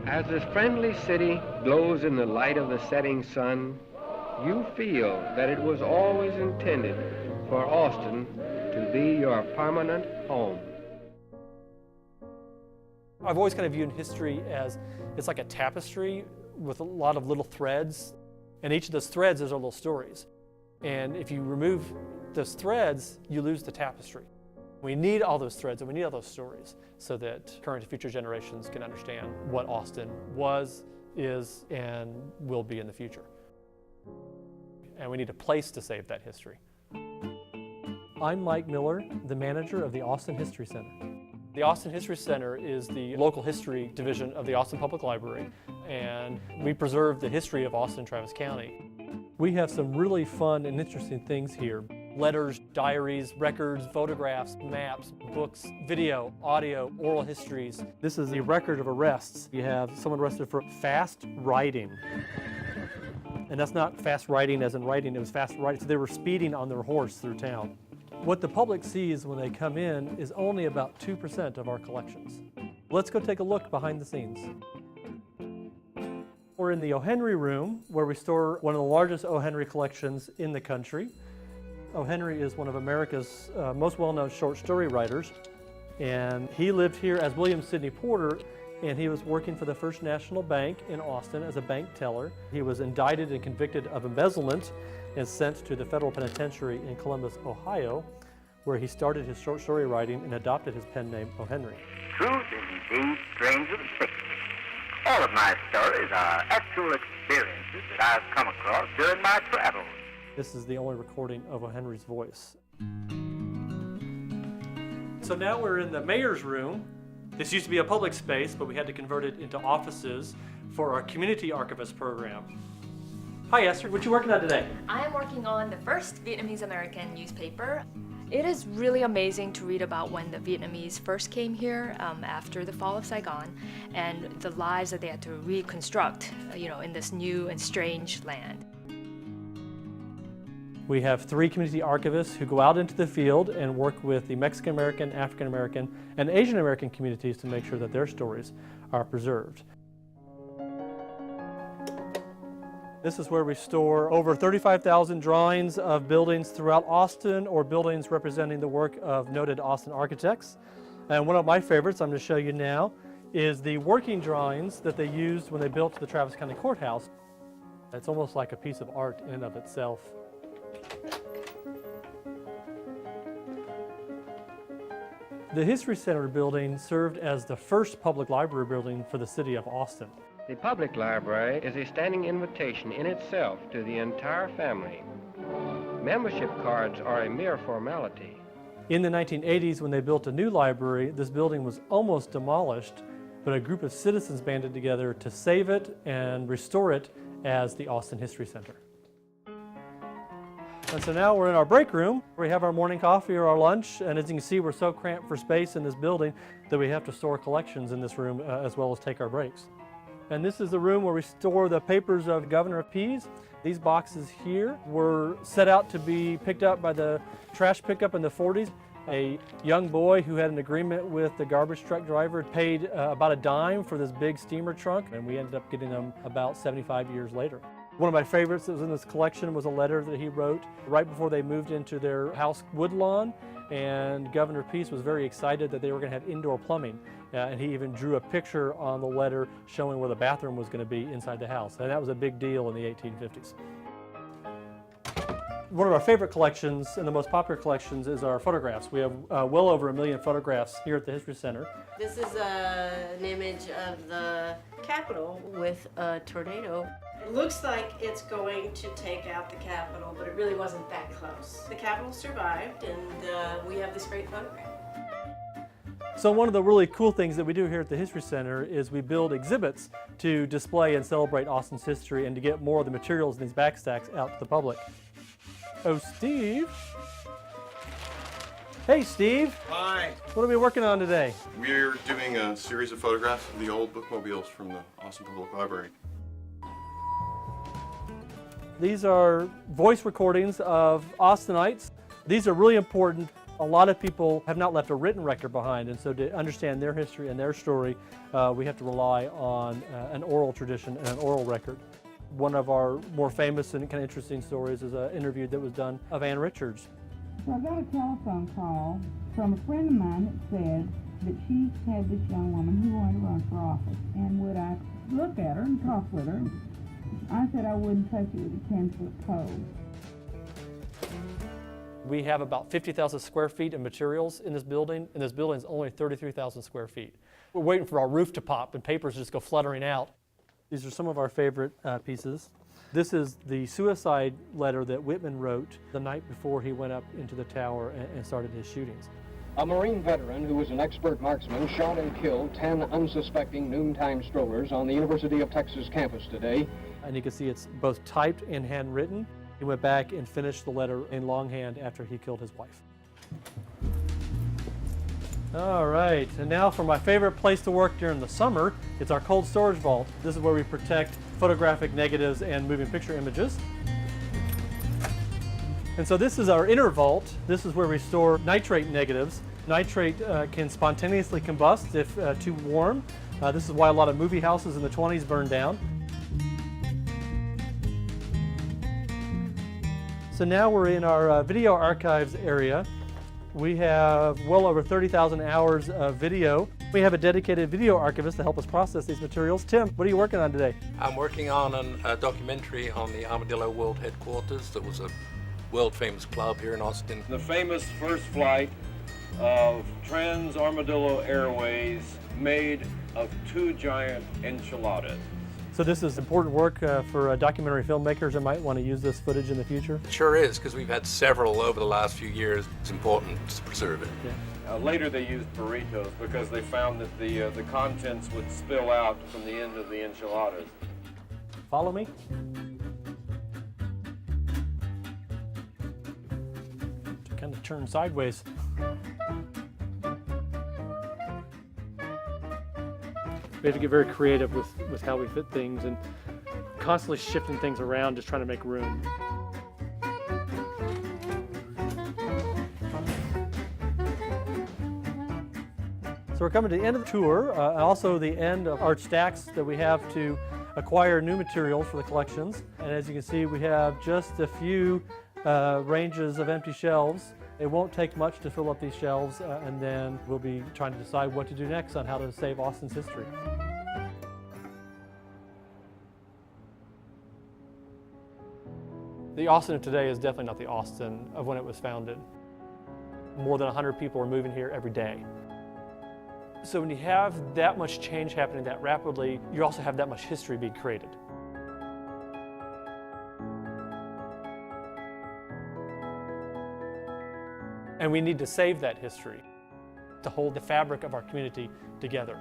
As this friendly city glows in the light of the setting sun, you feel that it was always intended for Austin to be your permanent home. I've always kind of viewed history as it's like a tapestry with a lot of little threads, and each of those threads is our little stories. And if you remove those threads, you lose the tapestry. We need all those threads and we need all those stories so that current and future generations can understand what Austin was, is, and will be in the future. And we need a place to save that history. I'm Mike Miller, the manager of the Austin History Center. The Austin History Center is the local history division of the Austin Public Library, and we preserve the history of Austin and Travis County. We have some really fun and interesting things here. Letters, diaries, records, photographs, maps, books, video, audio, oral histories. This is a record of arrests. You have someone arrested for fast riding. And that's not fast riding as in riding, it was fast riding. So they were speeding on their horse through town. What the public sees when they come in is only about 2% of our collections. Let's go take a look behind the scenes. We're in the O. Henry room, where we store one of the largest O. Henry collections in the country. O. Henry is one of America's most well-known short story writers, and he lived here as William Sidney Porter, and he was working for the First National Bank in Austin as a bank teller. He was indicted and convicted of embezzlement and sent to the federal penitentiary in Columbus, Ohio, where he started his short story writing and adopted his pen name, O. Henry. Truth is indeed stranger than fiction. All of my stories are actual experiences that I've come across during my travels. This is the only recording of O. Henry's voice. So now we're in the mayor's room. This used to be a public space, but we had to convert it into offices for our community archivist program. Hi Esther, what you working on today? I am working on the first Vietnamese American newspaper. It is really amazing to read about when the Vietnamese first came here after the fall of Saigon and the lives that they had to reconstruct, in this new and strange land. We have 3 community archivists who go out into the field and work with the Mexican American, African American, and Asian American communities to make sure that their stories are preserved. This is where we store over 35,000 drawings of buildings throughout Austin or buildings representing the work of noted Austin architects. And one of my favorites I'm going to show you now is the working drawings that they used when they built the Travis County Courthouse. It's almost like a piece of art in and of itself. The History Center building served as the first public library building for the city of Austin. The public library is a standing invitation in itself to the entire family. Membership cards are a mere formality. In the 1980s, when they built a new library, this building was almost demolished, but a group of citizens banded together to save it and restore it as the Austin History Center. And so now we're in our break room. We have our morning coffee or our lunch, and as you can see, we're so cramped for space in this building that we have to store collections in this room as well as take our breaks. And this is the room where we store the papers of Governor Pease. These boxes here were set out to be picked up by the trash pickup in the 40s. A young boy who had an agreement with the garbage truck driver paid about a dime for this big steamer trunk, and we ended up getting them about 75 years later. One of my favorites that was in this collection was a letter that he wrote right before they moved into their house Woodlawn, and Governor Pease was very excited that they were going to have indoor plumbing. And he even drew a picture on the letter showing where the bathroom was going to be inside the house. And that was a big deal in the 1850s. One of our favorite collections and the most popular collections is our photographs. We have well over 1 million photographs here at the History Center. This is an image of the Capitol with a tornado. It looks like it's going to take out the Capitol, but it really wasn't that close. The Capitol survived, and we have this great photograph. So one of the really cool things that we do here at the History Center is we build exhibits to display and celebrate Austin's history and to get more of the materials in these backstacks out to the public. Oh, Steve. Hey, Steve. Hi. What are we working on today? We're doing a series of photographs of the old bookmobiles from the Austin Public Library. These are voice recordings of Austinites. These are really important A lot of people have not left a written record behind, and so to understand their history and their story, we have to rely on an oral tradition and an oral record. One of our more famous and kind of interesting stories is an interview that was done of Ann Richards. So I got a telephone call from a friend of mine that said that she had this young woman who wanted to run for office, and would I look at her and talk with her? I said I wouldn't touch it with a 10-foot pole. We have about 50,000 square feet of materials in this building, and this building is only 33,000 square feet. We're waiting for our roof to pop and papers just go fluttering out. These are some of our favorite pieces. This is the suicide letter that Whitman wrote the night before he went up into the tower and started his shootings. A Marine veteran who was an expert marksman shot and killed 10 unsuspecting noontime strollers on the University of Texas campus today. And you can see it's both typed and handwritten. He went back and finished the letter in longhand after he killed his wife. All right, and now for my favorite place to work during the summer, it's our cold storage vault. This is where we protect photographic negatives and moving picture images. And so this is our inner vault. This is where we store nitrate negatives. Nitrate can spontaneously combust if too warm. This is why a lot of movie houses in the 20s burned down. So now we're in our video archives area. We have well over 30,000 hours of video. We have a dedicated video archivist to help us process these materials. Tim, what are you working on today? I'm working on a documentary on the Armadillo World Headquarters. That was a world-famous club here in Austin. The famous first flight of Trans Armadillo Airways made of 2 giant enchiladas. So this is important work for documentary filmmakers that might want to use this footage in the future? It sure is, because we've had several over the last few years. It's important to preserve it. Yeah. Later they used burritos because they found that the contents would spill out from the end of the enchiladas. Follow me. To kind of turn sideways. We have to get very creative with how we fit things and constantly shifting things around, just trying to make room. So we're coming to the end of the tour, and also the end of our stacks that we have to acquire new materials for the collections. And as you can see, we have just a few ranges of empty shelves. It won't take much to fill up these shelves, and then we'll be trying to decide what to do next on how to save Austin's history. The Austin of today is definitely not the Austin of when it was founded. More than 100 people are moving here every day. So when you have that much change happening that rapidly, you also have that much history being created. And we need to save that history to hold the fabric of our community together.